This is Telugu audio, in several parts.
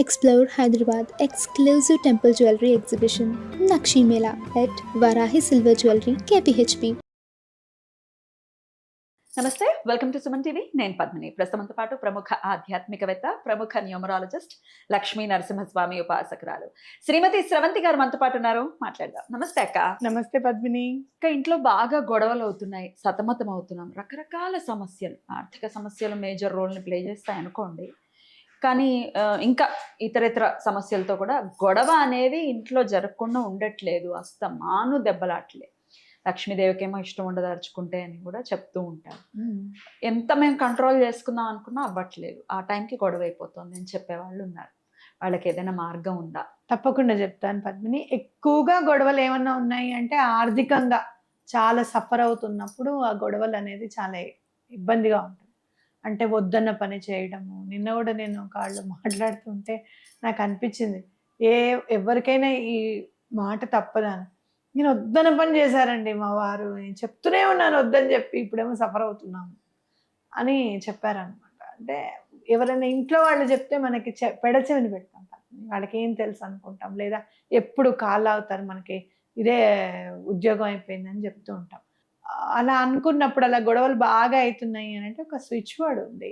Explore Hyderabad exclusive temple jewelry exhibition Nakshi Mela at Varahi Silver Jewelry KPHP. నమస్తే, వెల్కమ్ టు సుమన్ టీవీ. నేను పద్మిని. ప్రస్తుతంతో పాటు ప్రముఖ ఆధ్యాత్మికవేత్త, ప్రముఖ న్యూమరాలజిస్ట్, లక్ష్మీ నరసింహస్వామి ఉపాసకురాలు శ్రీమతి స్రవంతి గారు మనతో పాటు ఉన్నారు. మాట్లాడదాం. నమస్తే అక్క. నమస్తే పద్మిని. ఇంకా ఇంట్లో బాగా గొడవలు అవుతున్నాయి, సతమతం అవుతున్నాం. రకరకాల సమస్యలు, ఆర్థిక సమస్యలు మేజర్ రోల్ని ప్లే చేస్తాయి అనుకోండి. కానీ ఇంకా ఇతరితర సమస్యలతో కూడా గొడవ అనేది ఇంట్లో జరగకుండా ఉండట్లేదు. అస్తమాను దెబ్బలాట్లే. లక్ష్మీదేవికేమో ఇష్టం ఉండదు అరుచుకుంటే అని కూడా చెప్తూ ఉంటారు. ఎంత మేము కంట్రోల్ చేసుకుందాం అనుకున్నా అవ్వట్లేదు. ఆ టైంకి గొడవ అయిపోతుంది అని చెప్పేవాళ్ళు ఉన్నారు. వాళ్ళకి ఏదైనా మార్గం ఉందా? తప్పకుండా చెప్తాను పద్మిని. ఎక్కువగా గొడవలు ఏమన్నా ఉన్నాయి అంటే ఆర్థికంగా చాలా సఫర్ అవుతున్నప్పుడు ఆ గొడవలు అనేది చాలా ఇబ్బందిగా ఉంటుంది. అంటే వద్దన్న పని చేయడము. నిన్న కూడా నేను కాళ్ళు మాట్లాడుతుంటే నాకు అనిపించింది, ఎవరికైనా ఈ మాట తప్పదని. నేను వద్దన పని చేశారండి మా వారు. నేను చెప్తూనే ఉన్నాను వద్దని చెప్పి, ఇప్పుడేమో సఫర్ అవుతున్నాము అని చెప్పారనమాట. అంటే ఎవరైనా ఇంట్లో వాళ్ళు చెప్తే మనకి పెడచెవిని పెడతాం, వాళ్ళకి ఏం తెలుసు అనుకుంటాం. లేదా ఎప్పుడు కాళ్ళు అవుతారు, మనకి ఇదే ఉద్యోగం అయిపోయిందని చెప్తూ ఉంటాం. అలా అనుకున్నప్పుడు అలా గొడవలు బాగా అవుతున్నాయి అని అంటే ఒక స్విచ్ వర్డ్ ఉంది.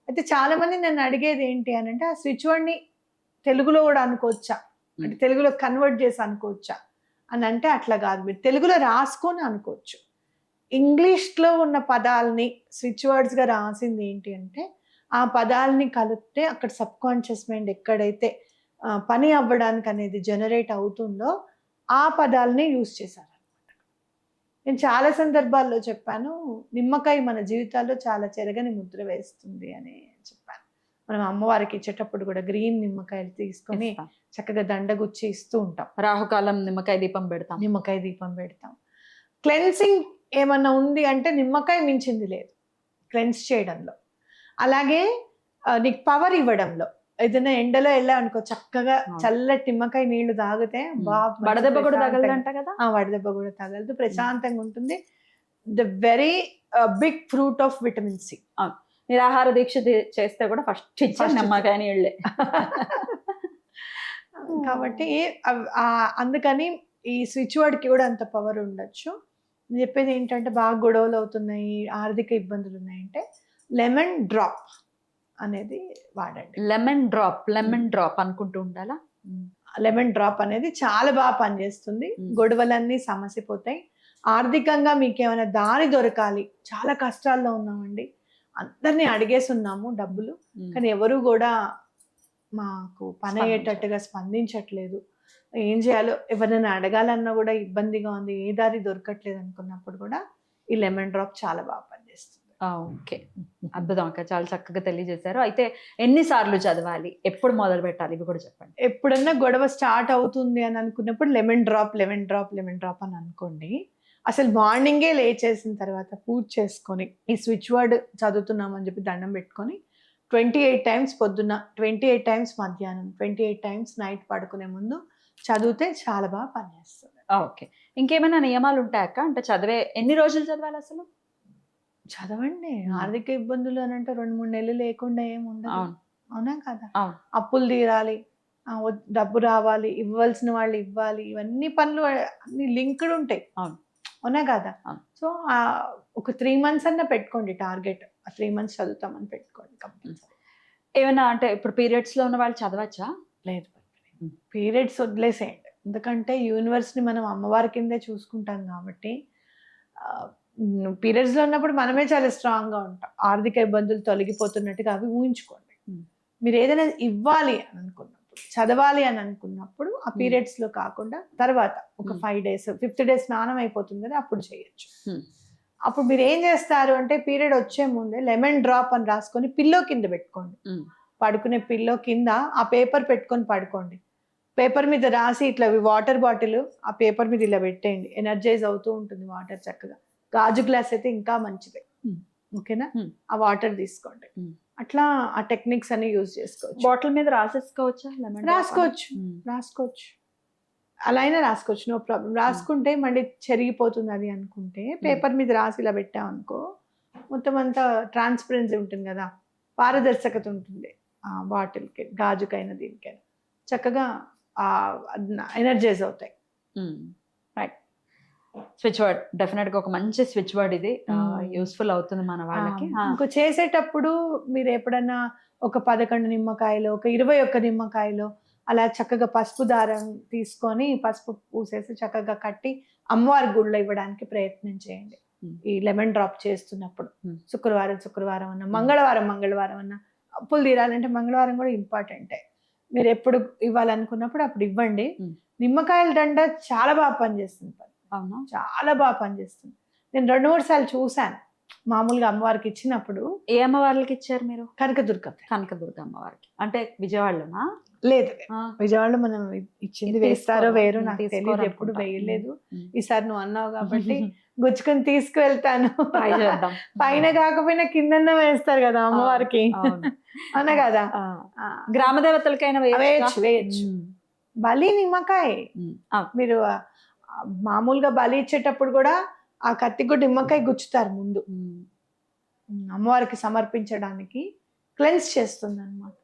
అయితే చాలామంది నన్ను అడిగేది ఏంటి అని అంటే, ఆ స్విచ్ వర్డ్ని తెలుగులో కూడా అనుకోవచ్చా, అంటే తెలుగులో కన్వర్ట్ చేసి అనుకోవచ్చా అని అంటే అట్లా కాదు. మీరు తెలుగులో రాసుకొని అనుకోవచ్చు. ఇంగ్లీష్లో ఉన్న పదాలని స్విచ్ వర్డ్స్గా రాసింది ఏంటి అంటే, ఆ పదాలని కలిపితే అక్కడ సబ్ కాన్షియస్ మైండ్ ఎక్కడైతే పని అవ్వడానికి అనేది జనరేట్ అవుతుందో ఆ పదాలని యూజ్ చేశారు. నేను చాలా సందర్భాల్లో చెప్పాను, నిమ్మకాయ మన జీవితాల్లో చాలా చెరగని ముద్ర వేస్తుంది అని చెప్పాను. మనం అమ్మవారికి ఇచ్చేటప్పుడు కూడా గ్రీన్ నిమ్మకాయలు తీసుకొని చక్కగా దండగుచ్చి ఇస్తూ ఉంటాం. రాహుకాలం నిమ్మకాయ దీపం పెడతాం. క్లెన్సింగ్ ఏమన్నా ఉంది అంటే నిమ్మకాయ మించింది లేదు క్లెన్స్ చేయడంలో. అలాగే నీకు పవర్ ఇవ్వడంలో, ఏదైనా ఎండలో వెళ్ళావనుకో చక్కగా చల్లటి నిమ్మకాయ నీళ్లు తాగితే వడదెబ్బ కూడా తగలదంట కదా. వడదెబ్బ కూడా తగలదు, ప్రశాంతంగా ఉంటుంది. The very big fruit of vitamin C. నిరాహార దీక్ష చేస్తే కూడా ఫస్ట్ నిమ్మకాయ నీళ్ళే. కాబట్టి అందుకని ఈ స్విచ్ వర్డ్కి కూడా అంత పవర్ ఉండొచ్చు. నేను చెప్పేది ఏంటంటే, బాగా గొడవలు అవుతున్నాయి, ఆర్థిక ఇబ్బందులు ఉన్నాయంటే లెమన్ డ్రాప్ అనేది వాడండి. లెమన్ డ్రాప్ అనుకుంటూ ఉండాలా. లెమన్ డ్రాప్ అనేది చాలా బాగా పనిచేస్తుంది. గొడవలన్నీ సమసిపోతాయి. ఆర్థికంగా మీకు ఏమైనా దారి దొరకాలి, చాలా కష్టాల్లో ఉన్నామండి, అందరినీ అడిగేసి ఉన్నాము డబ్బులు, కానీ ఎవరు కూడా మాకు పని అయ్యేటట్టుగా స్పందించట్లేదు, ఏం చేయాలో ఎవరైనా అడగాలన్నా కూడా ఇబ్బందిగా ఉంది, ఏ దారి దొరకట్లేదు అనుకున్నప్పుడు కూడా ఈ లెమన్ డ్రాప్ చాలా బాగా పనిచేస్తుంది. ఓకే, అద్భుతం అక్క, చాలా చక్కగా తెలియజేశారు. అయితే ఎన్నిసార్లు చదవాలి, ఎప్పుడు మొదలు పెట్టాలి, ఇవి కూడా చెప్పండి. ఎప్పుడన్నా గొడవ స్టార్ట్ అవుతుంది అని అనుకున్నప్పుడు లెమన్ డ్రాప్ అని అనుకోండి. అసలు మార్నింగే లేచేసిన తర్వాత పూజ చేసుకొని ఈ స్విచ్ వర్డ్ చదువుతున్నామని చెప్పి దండం పెట్టుకొని 28 టైమ్స్ పొద్దున్న, 28 టైమ్స్ మధ్యాహ్నం, 28 టైమ్స్ నైట్ పడుకునే ముందు చదివితే చాలా బాగా పనిచేస్తుంది. ఓకే, ఇంకేమైనా నియమాలు ఉంటాయక్క? అంటే ఎన్ని రోజులు చదవాలి అసలు? చదవండి. ఆర్థిక ఇబ్బందులు అని అంటే 2-3 నెలలు లేకుండా ఏముండదు. అవునా కదా? అప్పులు తీరాలి, డబ్బు రావాలి, ఇవ్వాల్సిన వాళ్ళు ఇవ్వాలి, ఇవన్నీ పనులు అన్ని లింక్డ్ ఉంటాయి. అవునా కదా? సో ఒక 3 months అన్నా పెట్టుకోండి టార్గెట్. 3 months చదువుతామని పెట్టుకోండి కంపల్సరీ. ఏమైనా అంటే ఇప్పుడు పీరియడ్స్ లో ఉన్న వాళ్ళు చదవచ్చా? లేదు, పీరియడ్స్ వదిలేసేయండి. ఎందుకంటే యూనివర్స్ని మనం అమ్మవారి కిందే చూసుకుంటాం కాబట్టి పీరియడ్స్లో ఉన్నప్పుడు మనమే చాలా స్ట్రాంగ్గా ఉంటాం. ఆర్థిక ఇబ్బందులు తొలగిపోతున్నట్టుగా అవి ఊహించుకోండి. మీరు ఏదైనా ఇవ్వాలి అని అనుకున్నప్పుడు, చదవాలి అని అనుకున్నప్పుడు ఆ పీరియడ్స్లో కాకుండా తర్వాత ఒక 5 days, 5th day స్నానం అయిపోతుంది కదా, అప్పుడు చేయొచ్చు. అప్పుడు మీరు ఏం చేస్తారు అంటే, పీరియడ్ వచ్చే ముందే లెమన్ డ్రాప్ అని రాసుకొని పిల్లో కింద పెట్టుకోండి. పడుకునే పిల్లో కింద ఆ పేపర్ పెట్టుకొని పడుకోండి. పేపర్ మీద రాసి ఇట్లా వాటర్ బాటిల్ ఆ పేపర్ మీద ఇలా పెట్టేయండి. ఎనర్జైజ్ అవుతూ ఉంటుంది వాటర్ చక్కగా. గాజు గ్లాస్ అయితే ఇంకా మంచిది. ఓకేనా? ఆ వాటర్ తీసుకోండి. అట్లా ఆ టెక్నిక్స్ అన్ని యూజ్ చేసుకోవచ్చు. బాటిల్ మీద రాసేసుకోవచ్చా? రాసుకోవచ్చు, అలా అయినా రాసుకోవచ్చు, నో ప్రాబ్లం. రాసుకుంటే మళ్ళీ చెరిగిపోతుంది అది అనుకుంటే పేపర్ మీద రాసి ఇలా పెట్టామనుకో, మొత్తం అంతా ట్రాన్స్పరెన్సీ ఉంటుంది కదా, పారదర్శకత ఉంటుంది. బాటిల్కి, గాజుకైనా దీనికైనా చక్కగా ఎనర్జైజ్ అవుతాయి. రైట్. స్విచ్ వర్డ్ డెఫినెట్ గా ఒక మంచి స్విచ్ వర్డ్ ఇది, యూస్ఫుల్ అవుతుంది మన వాళ్ళకి. ఇంకో చేసేటప్పుడు మీరు ఎప్పుడన్నా ఒక 11 నిమ్మకాయలు, ఒక 21 నిమ్మకాయలు అలా చక్కగా పసుపు దారం తీసుకొని పసుపు పూసేసి చక్కగా కట్టి అమ్మవారి గుళ్ళో ఇవ్వడానికి ప్రయత్నం చేయండి. ఈ లెమన్ డ్రాప్ చేస్తున్నప్పుడు శుక్రవారం అన్న, మంగళవారం అన్న, అప్పులు తీరాలంటే మంగళవారం కూడా ఇంపార్టెంటే. మీరు ఎప్పుడు ఇవ్వాలనుకున్నప్పుడు అప్పుడు ఇవ్వండి. నిమ్మకాయల దండ చాలా బాగా పనిచేస్తుంది. అవునా? చాలా బాగా పనిచేస్తుంది. నేను 2-3 సార్లు చూశాను మామూలుగా అమ్మవారికి ఇచ్చినప్పుడు. ఏ అమ్మవార్లకి ఇచ్చారు మీరు? కనకదుర్గ అమ్మవారికి అంటే విజయవాడలోనా? లేదు, విజయవాడలో మనం ఇచ్చింది వేస్తారో వేరు నాకు తెలియదు, ఎప్పుడు వేయలేదు. ఈసారి నువ్వు అన్నావు కాబట్టి గుచ్చుకొని తీసుకువెళ్తాను. పైన కాకపోయినా కిందన్న వేస్తారు కదా అమ్మవారికి, అవునా కదా? గ్రామ దేవతలకైనా వేయచ్చు. బలి నిమ్మకాయ మీరు మామూలుగా బలి ఇచ్చేటప్పుడు కూడా ఆ కత్తికి నిమ్మకాయ గుచ్చుతారు ముందు, అమ్మవారికి సమర్పించడానికి క్లెన్స్ చేస్తుంది అన్నమాట.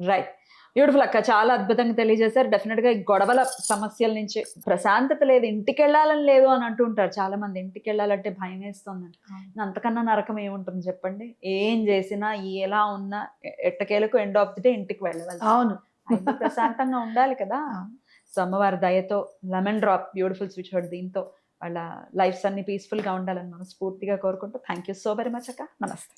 రైట్. బ్యూటిఫుల్ అక్క, చాలా అద్భుతంగా తెలియజేశారు. డెఫినెట్ గా ఈ గొడవల సమస్యల నుంచి ప్రశాంతత లేదు, ఇంటికి వెళ్ళాలని లేదు అని అంటూ ఉంటారు చాలా మంది. ఇంటికి వెళ్ళాలంటే భయం వేస్తుందండి. అంతకన్నా నరకం ఏముంటుంది చెప్పండి? ఏం చేసినా ఎలా ఉన్నా ఎట్టకేలకు ఎండ్ ఆఫ్ ది డే ఇంటికి వెళ్ళవాలి. అవును, ప్రశాంతంగా ఉండాలి కదా. సో అమ్మవారి దయతో lemon drop beautiful switch word, దీంతో వాళ్ళ లైఫ్స్ అన్ని పీస్ఫుల్ గా ఉండాలని మనస్ఫూర్తిగా కోరుకుంటూ thank you so very much అక్క. నమస్తే.